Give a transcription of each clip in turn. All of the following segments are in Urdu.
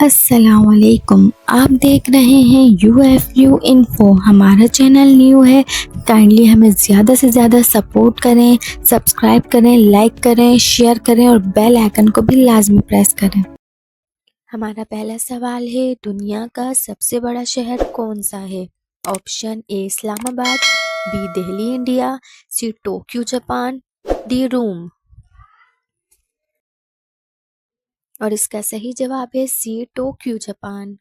السلام علیکم، آپ دیکھ رہے ہیں UFU انفو۔ ہمارا چینل نیو ہے، کائنڈلی ہمیں زیادہ سے زیادہ سپورٹ کریں، سبسکرائب کریں، لائک کریں، شیئر کریں اور بیل آئیکن کو بھی لازمی پریس کریں۔ ہمارا پہلا سوال ہے، دنیا کا سب سے بڑا شہر کون سا ہے؟ Option A Islamabad, B Delhi India, C Tokyo Japan, D Rome. اور اس کا صحیح جواب ہے سی ٹوکیو جاپان۔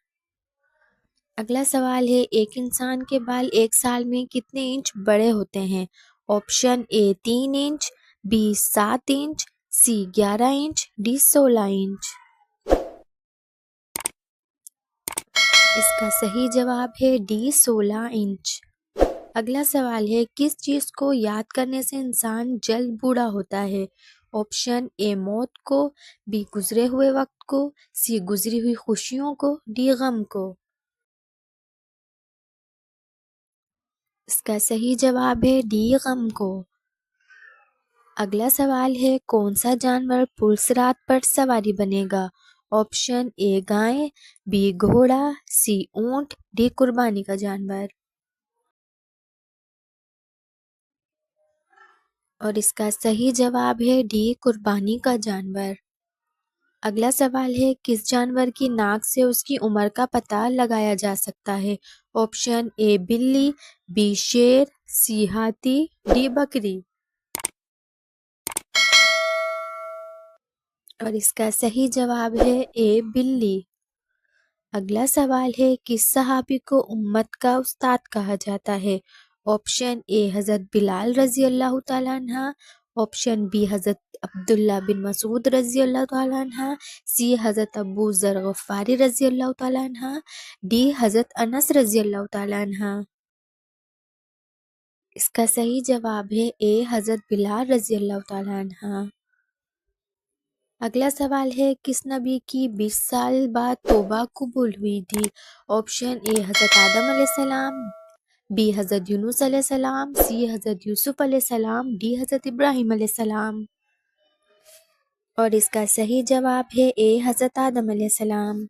اگلا سوال ہے، ایک انسان کے بال ایک سال میں کتنے انچ بڑے ہوتے ہیں؟ Option A 3 inch, B 7 inch, C 11 inch, D 16 inch. اس کا صحیح جواب ہے ڈی 16 انچ۔ اگلا سوال ہے، کس چیز کو یاد کرنے سے انسان جلد بوڑھا ہوتا ہے؟ آپشن اے موت کو، بی گزرے ہوئے وقت کو، سی گزری ہوئی خوشیوں کو، ڈی غم کو۔ اس کا صحیح جواب ہے ڈی غم کو۔ اگلا سوال ہے، کون سا جانور پرسرات پر سواری بنے گا؟ آپشن اے گائے، بی گھوڑا، سی اونٹ، ڈی قربانی کا جانور۔ اور اس کا صحیح جواب ہے ڈی قربانی کا جانور۔ اگلا سوال ہے، کس جانور کی ناک سے اس کی عمر کا پتہ لگایا جا سکتا ہے؟ آپشن اے بلی، بی شیر، سی ہاتھی، ڈی بکری۔ اور اس کا صحیح جواب ہے اے بلی۔ اگلا سوال ہے، کس صحابی کو امت کا استاد کہا جاتا ہے؟ آپشن اے حضرت بلال رضی اللہ تعالیٰ عنہ، آپشن بی حضرت عبداللہ بن مسعود رضی اللہ تعالیٰ عنہ، سی حضرت ابو ذر غفاری رضی اللہ تعالیٰ عنہ، ڈی حضرت انس رضی اللہ تعالیٰ عنہ۔ اس کا صحیح جواب ہے اے حضرت بلال رضی اللہ تعالیٰ عنہ۔ اگلا سوال ہے، کس نبی کی 20 سال بعد توبہ قبول ہوئی تھی؟ آپشن اے حضرت آدم علیہ السلام، بی حضرت یونس علیہ السلام، سی حضرت یوسف علیہ السلام، ڈی حضرت ابراہیم علیہ السلام۔ اور اس کا صحیح جواب ہے اے حضرت آدم علیہ السلام۔